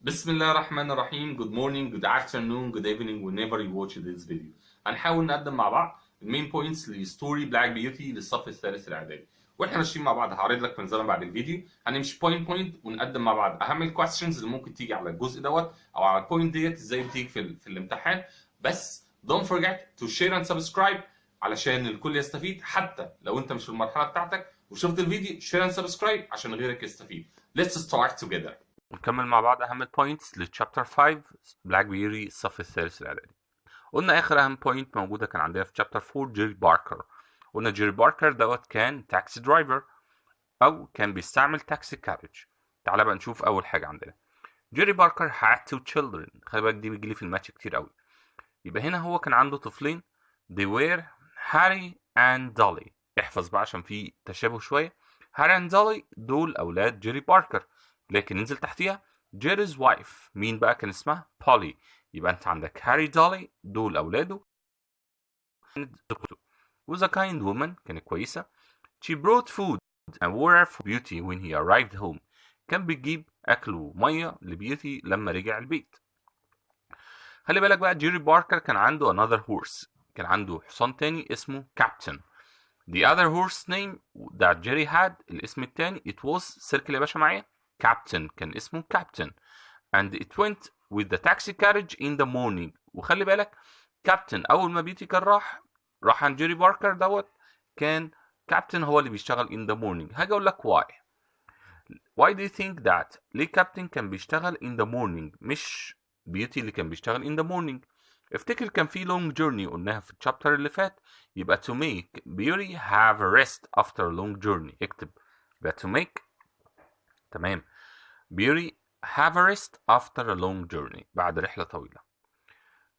بسم الله الرحمن الرحيم. Good morning, good afternoon, good evening whenever you watch this video. هنحاول نقدم مع بعض المين بوينتس لستوري بلاك بيوتي للصف الثالث الاعدادي. واحنا ماشيين مع بعض هعرض لك منظرا بعد الفيديو، هنمشي بوينت ونقدم مع بعض اهم الكويستشنز اللي ممكن تيجي على الجزء دوت او على البوينت ديت ازاي بتيجي في الامتحان. بس don't forget to share and subscribe علشان الكل يستفيد، حتى لو انت مش في المرحله بتاعتك وشفت الفيديو share and subscribe عشان غيرك يستفيد. Let's start together. نكمل مع بعض اهم البوينتس للشابتر 5 بلاك بيري الصف الثالث الاعدادي. قلنا اخر اهم بوينت موجوده كان عندنا في شابتر 4 جيري باركر. قلنا جيري باركر دوت كان تاكسي درايفر او كان بيستعمل تاكسي كاريج. تعالى بقى نشوف اول حاجه عندنا. جيري باركر had two children. خلي بالك دي بيجي لي في الماتش كتير قوي. يبقى هنا هو كان عنده طفلين they were هاري and دولي. احفظ بقى عشان في تشابه شويه. هاري and دولي دول اولاد جيري باركر، لكن ننزل تحتيها جيري's وايف مين بقى كان اسمها بولي. يبقى انت عندك هاري دولي دول اولاده. was a kind woman كانت كويسه. she brought food and water for beauty when he arrived home. كان بتجيب اكل وميه لبيوتي لما رجع البيت. خلي بالك بقى جيري باركر كان عنده another horse. كان عنده حصان تاني اسمه كابتن. the other horse name that Jerry had الاسم التاني it was سيركل يا باشا معايا كابتن، كان اسمه كابتن. and it went with the taxi carriage in the morning. وخلي بالك كابتن اول ما بيتي كان راح عند جيري باركر دوت كان كابتن هو اللي بيشتغل in the morning. هاجي اقول لك why do you think that ليه كابتن كان بيشتغل in the morning مش بيوتي اللي كان بيشتغل in the morning؟ افتكر كان في long journey قلناها في الشابتر اللي فات. يبقى to make beauty have a rest after a long journey. اكتب يبقى to make تمام beauty have a rest after a long journey بعد رحلة طويلة.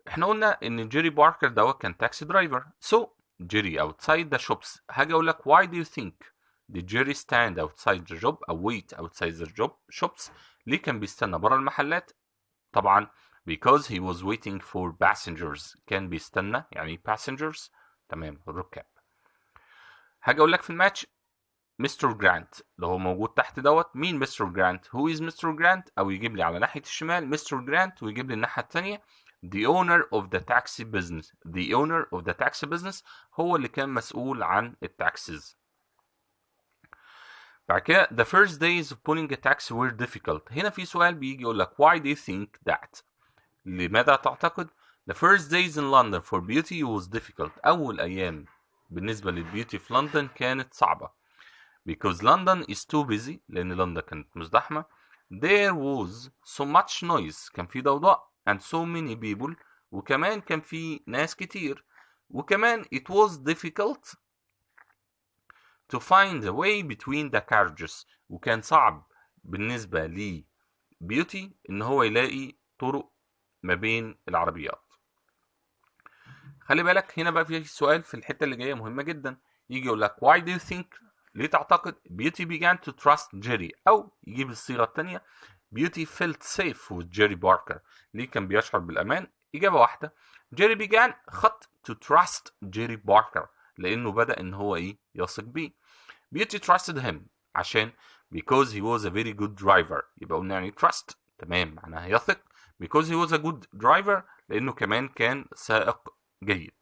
احنا قلنا ان جيري باركر دوت كان تاكسي درايفر. so جيري outside the shops. هاجي اقول لك why do you think did Jerry stand outside the job او wait outside the shops؟ ليه كان بيستنى بره المحلات؟ طبعا because he was waiting for passengers. كان بيستنى يعني passengers تمام الركاب. هاجي اقول لك في الماتش مستر جرانت اللي هو موجود تحت دوت مين مستر جرانت؟ هو از مستر جرانت او يجيب لي على ناحيه الشمال مستر جرانت ويجيب لي الناحيه الثانيه the owner of the taxi business. the owner of the taxi business هو اللي كان مسؤول عن التاكسيز. بعد كده the first days of pulling a taxi were difficult. هنا في سؤال بيجي يقول لك why do you think that؟ لماذا تعتقد؟ the first days in London for beauty was difficult. أول أيام بالنسبة للبيوتي في لندن كانت صعبة. because London is too busy. لأن لندن كانت مزدحمة. there was so much noise. كان في ضوضاء and so many people. وكمان كان في ناس كتير. وكمان it was difficult to find a way between the carriages. وكان صعب بالنسبة لبيوتي إن هو يلاقي طرق ما بين العربيات. خلي بالك هنا بقى في سؤال في الحتة اللي جاية مهمة جدا. يجي يقول لك why do you think ليه تعتقد Beauty began to trust Jerry؟ أو يجيب الصيغة التانية Beauty felt safe with Jerry Barker. ليه كان بيشعر بالأمان؟ إجابة واحدة Jerry began خط to trust Jerry Barker لأنه بدأ إن هو يثق بيه. Beauty trusted him عشان because he was a very good driver. يبقى قلنا يعني trust تمام معناها يثق because he was a good driver لأنه كمان كان سائق جيد.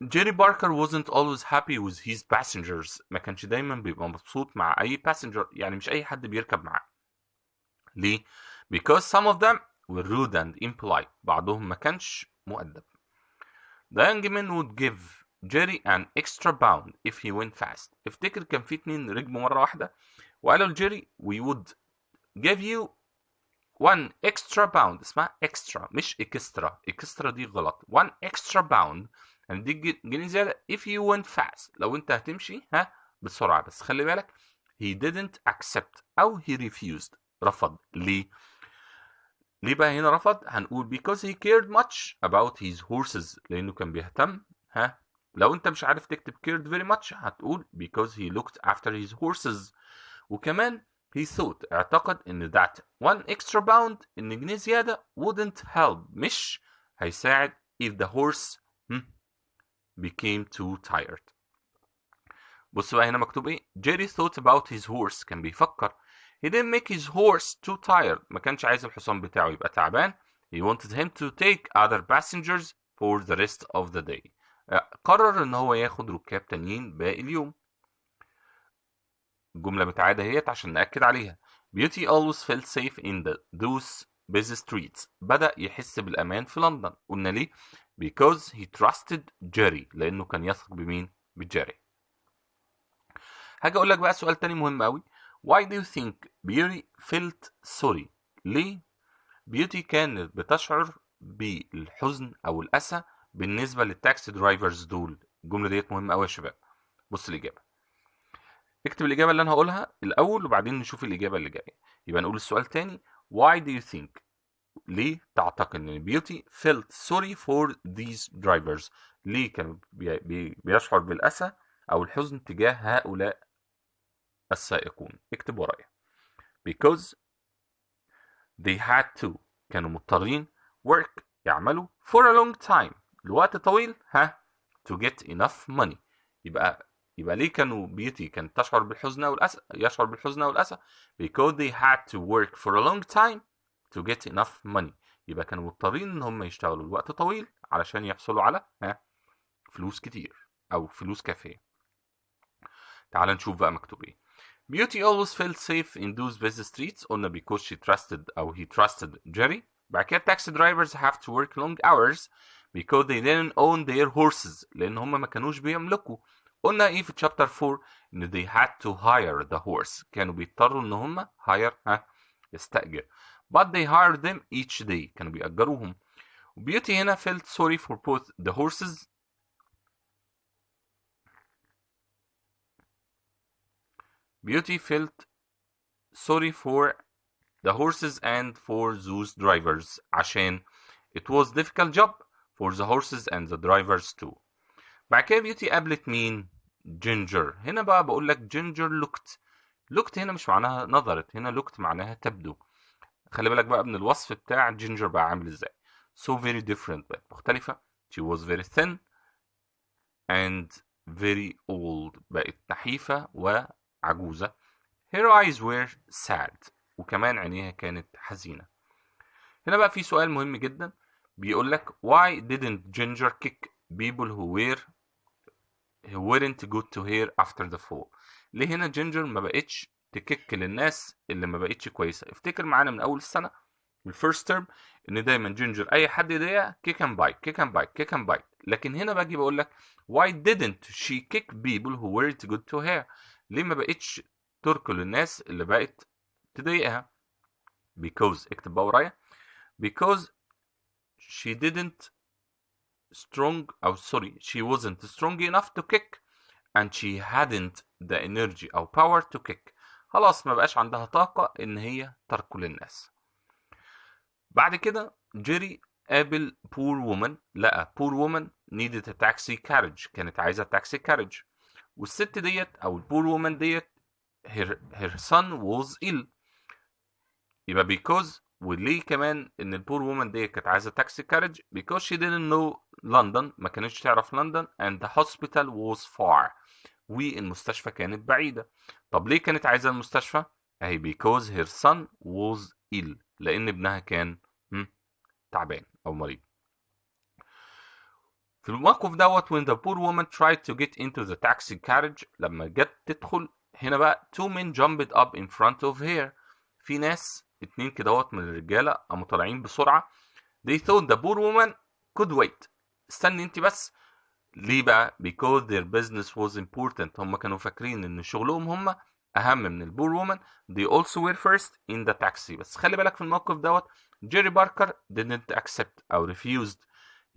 Jerry Barker wasn't always happy with his passengers. ما كانش دايما بيبقى مبسوط مع أي passenger، يعني مش أي حد بيركب معاه. ليه؟ because some of them were rude and impolite. بعضهم ما كانش مؤدب. The young men would give Jerry an extra pound if he went fast. افتكر كان في اتنين ركبوا مرة واحدة وقالوا لجيري we would give you one extra pound. اسمها extra مش extra دي غلط. one extra pound هنديك جنيه زيادة if you went fast لو انت هتمشي بسرعة. بس خلي بالك he didn't accept أو he refused رفض. ليه بقى هنا رفض؟ هنقول because he cared much about his horses لأنه كان بيهتم لو انت مش عارف تكتب cared very much هتقول because he looked after his horses. وكمان he thought اعتقد ان that one extra pound ان جنيه زيادة wouldn't help مش هيساعد if the horse became too tired. بص بقى هنا مكتوب Jerry thought about his horse. كان بيفكر He didn't make his horse too tired. ما كانش عايز الحصان بتاعه يبقى تعبان. He wanted him to take other passengers for the rest of the day. قرر ان هو ياخد ركاب تانيين باقي اليوم. الجملة متعادة اهيت عشان نأكد عليها. Beauty always felt safe in those busy streets. بدأ يحس بالأمان في لندن. قلنا ليه؟ Because he trusted Jerry. لأنه كان يثق بمين؟ بجيري. هاجي أقول لك بقى سؤال تاني مهم أوي. Why do you think Beauty felt sorry؟ ليه بيوتي كانت بتشعر بالحزن أو الأسى بالنسبة للتاكسي درايفرز دول؟ الجملة ديت مهمة أوي يا شباب. بص الإجابة. اكتب الإجابة اللي أنا هقولها الأول وبعدين نشوف الإجابة اللي جاية. يبقى نقول السؤال تاني. Why do you think؟ ليه تعتقد ان بيوتي felt sorry for these drivers؟ ليه كان بيشعر بالأسى أو الحزن تجاه هؤلاء السائقون؟ اكتب ورايا. Because they had to. كانوا مضطرين. work. يعملوا. for a long time. لوقت طويل. to get enough money. يبقى ليه كانوا بيوتي كانت تشعر بالحزن أو الأسى؟ يشعر بالحزن أو الأسى. because they had to work for a long time to get enough money. يبقى كانوا مضطرين ان هم يشتغلوا لوقت طويل علشان يحصلوا على فلوس كتير او فلوس كافية. تعال نشوف بقى مكتوب ايه. Beauty always felt safe in those busy streets. قلنا because she trusted او he trusted Jerry. بعد كده taxi drivers have to work long hours because they didn't own their horses. لان هم ما كانوش بيملكوا. قلنا ايه في chapter 4 ان they had to hire the horse. كانوا بيضطروا ان هم hire يستأجر. But they hired them each day. كانوا بيأجروهم. Beauty هنا felt sorry for both the horses. Beauty felt sorry for the horses and for those drivers عشان it was difficult job for the horses and the drivers too. بعد كده Beauty قابلت مين؟ Ginger. هنا بقى بقول لك Ginger looked. looked هنا مش معناها نظرت. هنا looked معناها تبدو. خلي بالك بقى من الوصف بتاع جينجر بقى عامل ازاي. so very different بقت مختلفة. she was very thin and very old. بقت نحيفة وعجوزة. her eyes were sad. وكمان عينيها كانت حزينة. هنا بقى في سؤال مهم جدا بيقول لك why didn't Ginger kick people who weren't good to her after the fall؟ ليه هنا جينجر ما بقتش تكك للناس اللي ما بقتش كويسه؟ افتكر معانا من اول السنه الفيرست تيرم ان دايما جينجر اي حد يضايقها كيك اند بايت كيك اند بايت كيك اند بايت. لكن هنا باجي بقول لك why didn't she kick people who weren't good to her؟ ليه ما بقتش تركل الناس اللي بقت تضايقها؟ because اكتب بقى ورايا. because she didn't strong أو sorry she wasn't strong enough to kick and she hadn't the energy أو power to kick. خلاص ما بقاش عندها طاقة إن هي تركل الناس. بعد كده جيري قابل poor woman. لقى poor woman needed a taxi carriage. كانت عايزة taxi carriage. والست ديت أو poor woman ديت her son was ill. يبقى because وليه كمان ان البور وومن دي كانت عايزه تاكسي كارج because she didn't know London. ما كانتش تعرف لندن and the hospital was far. والمستشفى كانت بعيده. طب ليه كانت عايزه المستشفى؟ اهي because her son was ill. لان ابنها كان تعبان او مريض. في الموقف دوت when the poor woman tried to get into the taxi carriage لما جت تدخل هنا بقى two men jumped up in front of her. في ناس اتنين كدهوت من الرجاله قاموا طالعين بسرعه. they thought the poor woman could wait. استني انت بس. ليه بقى؟ because their business was important. هم كانوا فاكرين ان شغلهم هم اهم من البور وومن. they also were first in the taxi. بس خلي بالك في الموقف دوت جيري باركر didn't accept او refused.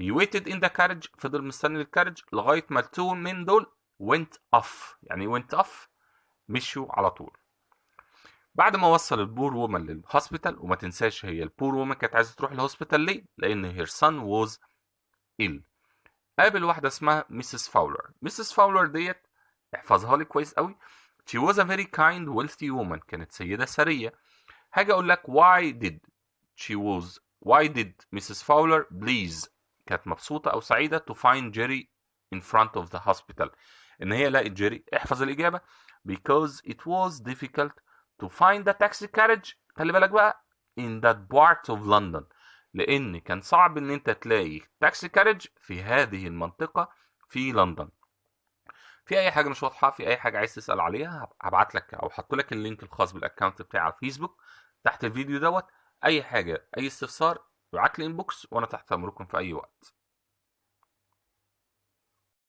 he waited in the carriage. فضل مستني الكارج لغايه ما التو من دول went off. يعني went off مشوا على طول. بعد ما وصل البور وومن للهوسبيتال. وما تنساش هي البور وومن كانت عايزه تروح الهوسبيتال ليه؟ لان her son was ill. قابل واحده اسمها ميسيس فاولر. ميسيس فاولر ديت احفظها لي كويس قوي. she was a very kind wealthy woman. كانت سيده ثريه. هاجي اقول لك why did Mrs. Fowler please كانت مبسوطه او سعيده to find Jerry in front of the hospital. ان هي لقت جيري. احفظ الاجابه because it was difficult to find the taxi carriage. خلي بالك بقى in that part of London، لان كان صعب ان انت تلاقي تاكسي كاريج في هذه المنطقة في لندن. في اي حاجة مش واضحة، في اي حاجة عايز تسأل عليها، هبعت لك او حط لك اللينك الخاص بالاكونت بتاعي على الفيسبوك تحت الفيديو دوت. اي حاجة، اي استفسار، ابعت لي انبوكس وانا تحت امركم في اي وقت.